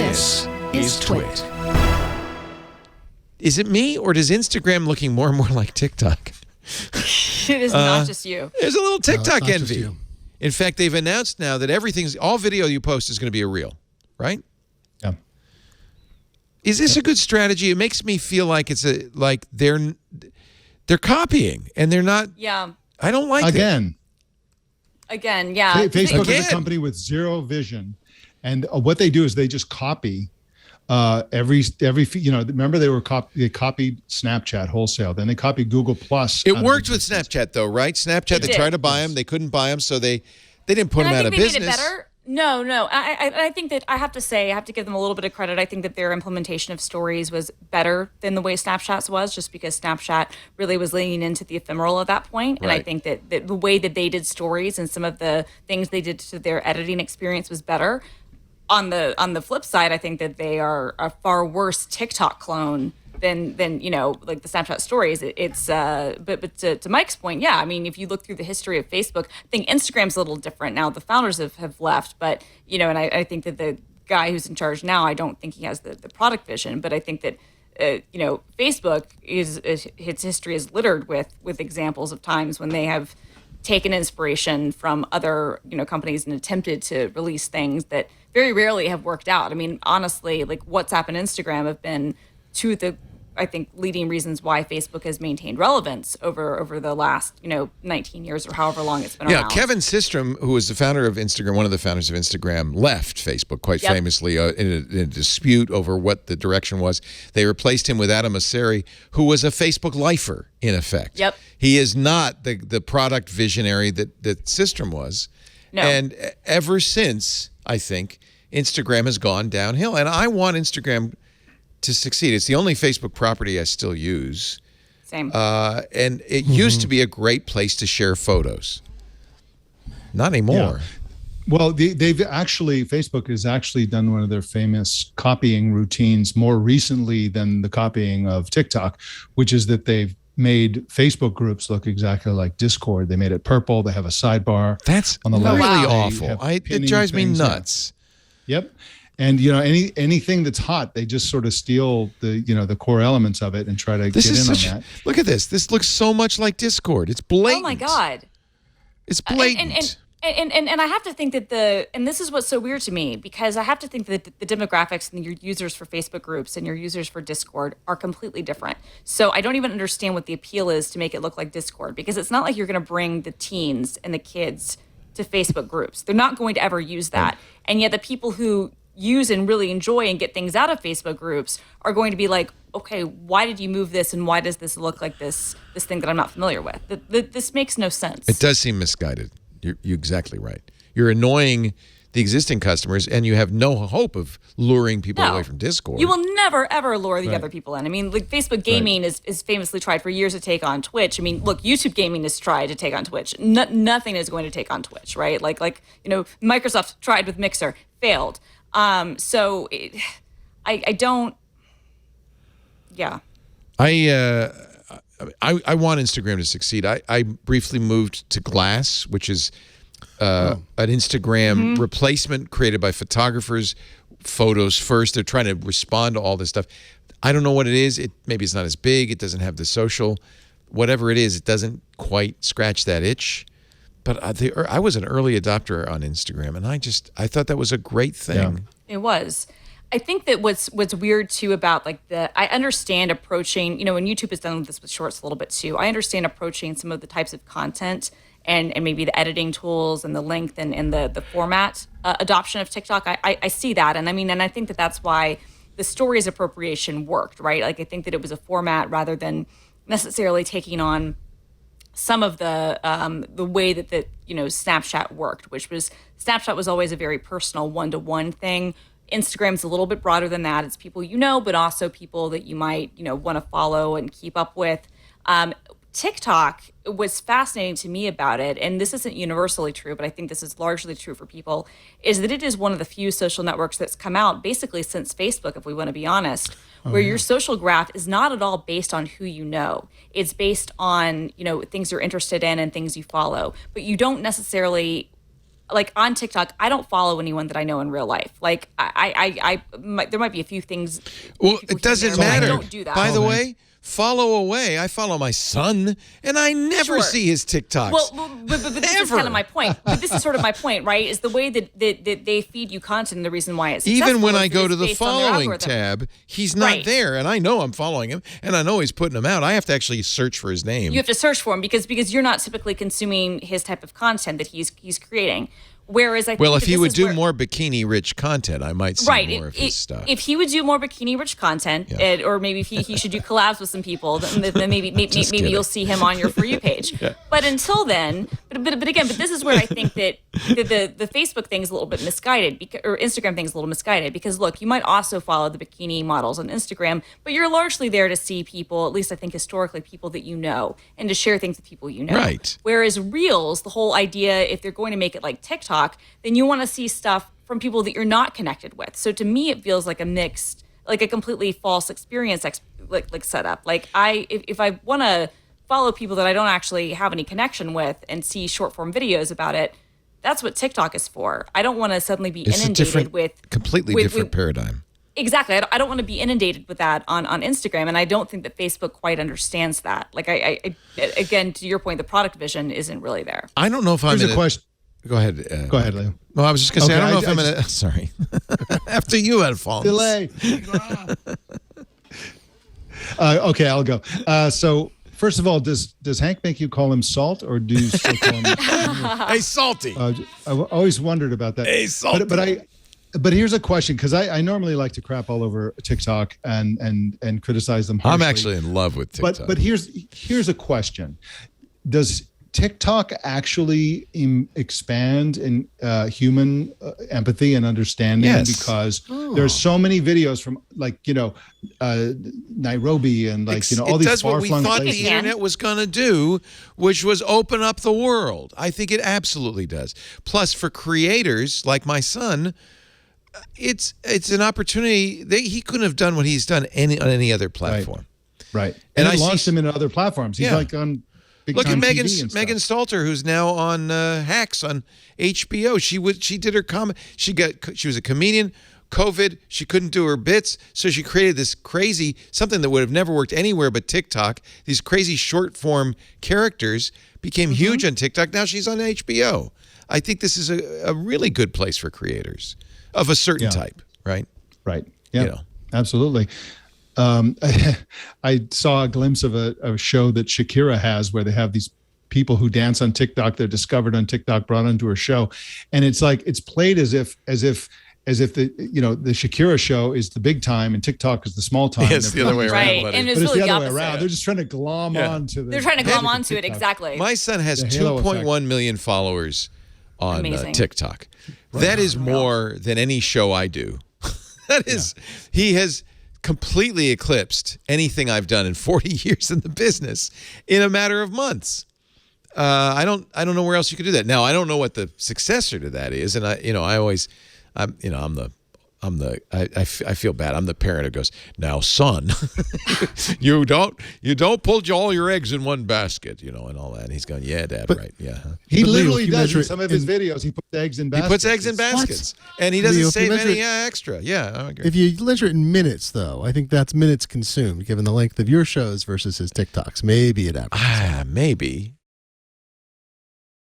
This is TWiT. Is it me, or does Instagram looking more and more like TikTok? It is not just you. There's a little TikTok not just envy. you. In fact, they've announced now that all video you post is going to be a reel, right? Yeah. Is this a good strategy? It makes me feel like they're copying, and they're not. Yeah. I don't like Again, yeah. Facebook Again. is a company with zero vision, and what they do is they just copy every remember they copied Snapchat wholesale, then they copied Google Plus. It worked with Snapchat though, right? Snapchat, they tried to buy them, they couldn't buy them, so they didn't put them out of business. Made it better. No. I think that I have to give them a little bit of credit. I think that their implementation of stories was better than the way Snapchat's was, just because Snapchat really was leaning into the ephemeral at that point. And I think that the way that they did stories and some of the things they did to their editing experience was better. On the flip side, I think that they are a far worse TikTok clone than like the Snapchat stories. But to Mike's point, yeah, I mean, if you look through the history of Facebook, I think Instagram's a little different now. The founders have left, but and I think that the guy who's in charge now, I don't think he has the product vision, but I think that Facebook its history is littered with examples of times when they have taken inspiration from other companies and attempted to release things that very rarely have worked out. I mean, honestly, like WhatsApp and Instagram have been two of the, I think, leading reasons why Facebook has maintained relevance over the last 19 years or however long it's been around. Yeah, Kevin Systrom, who was the founder of Instagram, one of the founders of Instagram, left Facebook quite famously in a dispute over what the direction was. They replaced him with Adam Mosseri, who was a Facebook lifer in effect. Yep. He is not the product visionary that Systrom was. No. And ever since, I think, Instagram has gone downhill. And I want Instagram to succeed. It's the only Facebook property I still use. Same. And it used to be a great place to share photos. Not anymore. Yeah. Well, Facebook has actually done one of their famous copying routines more recently than the copying of TikTok, which is that they've made Facebook groups look exactly like Discord. They made it purple. They have a sidebar. That's on the really left. awful. It drives me nuts. Yep. And anything that's hot, they just sort of steal the core elements of it and try to get in on that. Look at this. This looks so much like Discord. It's blatant. Oh my God. It's blatant. And I have to think that and this is what's so weird to me, because I have to think that the demographics and your users for Facebook groups and your users for Discord are completely different. So I don't even understand what the appeal is to make it look like Discord, because it's not like you're going to bring the teens and the kids to Facebook groups. They're not going to ever use that. And yet the people who use and really enjoy and get things out of Facebook groups are going to be like, okay, why did you move this, and why does this look like this thing that I'm not familiar with? This makes no sense. It does seem misguided. You're exactly right. You're annoying the existing customers, and you have no hope of luring people away from Discord. You will never, ever lure the other people in. I mean, like Facebook gaming is famously tried for years to take on Twitch. I mean, look, YouTube gaming has tried to take on Twitch. Nothing is going to take on Twitch, right? Like Microsoft tried with Mixer, failed. I don't. Yeah. I want Instagram to succeed. I briefly moved to Glass, which is an Instagram replacement created by photographers, photos first. They're trying to respond to all this stuff. I don't know what it is. Maybe it's not as big. It doesn't have the social. Whatever it is, it doesn't quite scratch that itch. But I was an early adopter on Instagram, and I thought that was a great thing. Yeah. It was. I think that what's weird too about I understand approaching, when YouTube has done this with shorts a little bit too, I understand approaching some of the types of content and maybe the editing tools and the length and the format adoption of TikTok. I see that. And I think that that's why the stories appropriation worked, right? Like, I think that it was a format rather than necessarily taking on some of the way that Snapchat worked, which was Snapchat was always a very personal one-to-one thing. Instagram's a little bit broader than that. It's people but also people that you might want to follow and keep up with. TikTok was fascinating to me about it, and this isn't universally true, but I think this is largely true for people, is that it is one of the few social networks that's come out basically since Facebook, if we want to be honest, where your social graph is not at all based on who you know. It's based on, things you're interested in and things you follow. But you don't necessarily like on TikTok, I don't follow anyone that I know in real life. Like there might be a few things. Well, it doesn't matter. I don't do that. By the way, follow away. I follow my son, and I never see his TikToks. Well, but this is kind of my point. But this is sort of my point, right? Is the way that they feed you content and the reason why it's successful. Even when I go to the based on their following algorithm. tab, he's not there, and I know I'm following him, and I know he's putting them out. I have to actually search for his name. You have to search for him because you're not typically consuming his type of content that he's creating. Whereas I think if he would do more bikini-rich content, I might see more of his stuff. If he would do more bikini-rich content, or maybe if he should do collabs with some people, then maybe you'll see him on your For You page. Yeah. But until then, but again, this is where I think that the Facebook thing is a little bit misguided, or Instagram thing is a little misguided, because look, you might also follow the bikini models on Instagram, but you're largely there to see people, at least I think historically, people that you know, and to share things with people you know. Right. Whereas Reels, the whole idea, if they're going to make it like TikTok, then you want to see stuff from people that you're not connected with. So to me, it feels like a mixed, like a completely false experience, like setup. Like if I want to follow people that I don't actually have any connection with and see short form videos about it, that's what TikTok is for. I don't want to suddenly be inundated with completely different paradigm. Exactly. I don't want to be inundated with that on Instagram, and I don't think that Facebook quite understands that. Like I again, to your point, the product vision isn't really there. I don't know if I'm Here's a question. Go ahead. Go ahead, Leo. Well, I was just going to say, I don't know if I'm in a... Sorry. After you had fallen. Delay. Okay, I'll go. So, first of all, does Hank make you call him Salt, or do you still call him... Hey, Salty. I always wondered about that. Hey, Salty. But here's a question, because I normally like to crap all over TikTok and criticize them harshly. I'm actually in love with TikTok. But here's a question. Does TikTok actually expand in human empathy and understanding? Yes. Because there's so many videos from Nairobi and all these far-flung places. It does what we thought the internet was going to do, which was open up the world. I think it absolutely does. Plus, for creators like my son, it's an opportunity. He couldn't have done what he's done on any other platform. Right. And I launched him into other platforms. He's on. Look at Megan Stalter, who's now on Hacks on HBO. She did her she was a comedian. COVID, she couldn't do her bits, so she created this crazy something that would have never worked anywhere but TikTok. These crazy short form characters became huge on TikTok. Now she's on HBO. I think this is a really good place for creators of a certain type, right? Right. Yeah. Absolutely. I saw a glimpse of a show that Shakira has where they have these people who dance on TikTok. They're discovered on TikTok, brought onto her show, and it's played as if the the Shakira show is the big time and TikTok is the small time. It's the other way around, right? buddy. And but it's really the other way around. They're just trying to glom onto the. They're trying to glom onto it exactly. My son has 2.1 million followers on TikTok. Right. That is more than any show I do. That is, he has completely eclipsed anything I've done in 40 years in the business in a matter of months. I don't know where else you could do that. Now, I don't know what the successor to that is, and I feel bad. I'm the parent who goes, now, son, you don't put all your eggs in one basket, and all that. And he's going, yeah, Dad, right, yeah. He literally does in some of his videos. He puts eggs in baskets. He puts eggs in baskets, and he doesn't save any extra. Yeah, I agree. If you measure it in minutes, though, I think that's minutes consumed, given the length of your shows versus his TikToks. Maybe it averages. Maybe.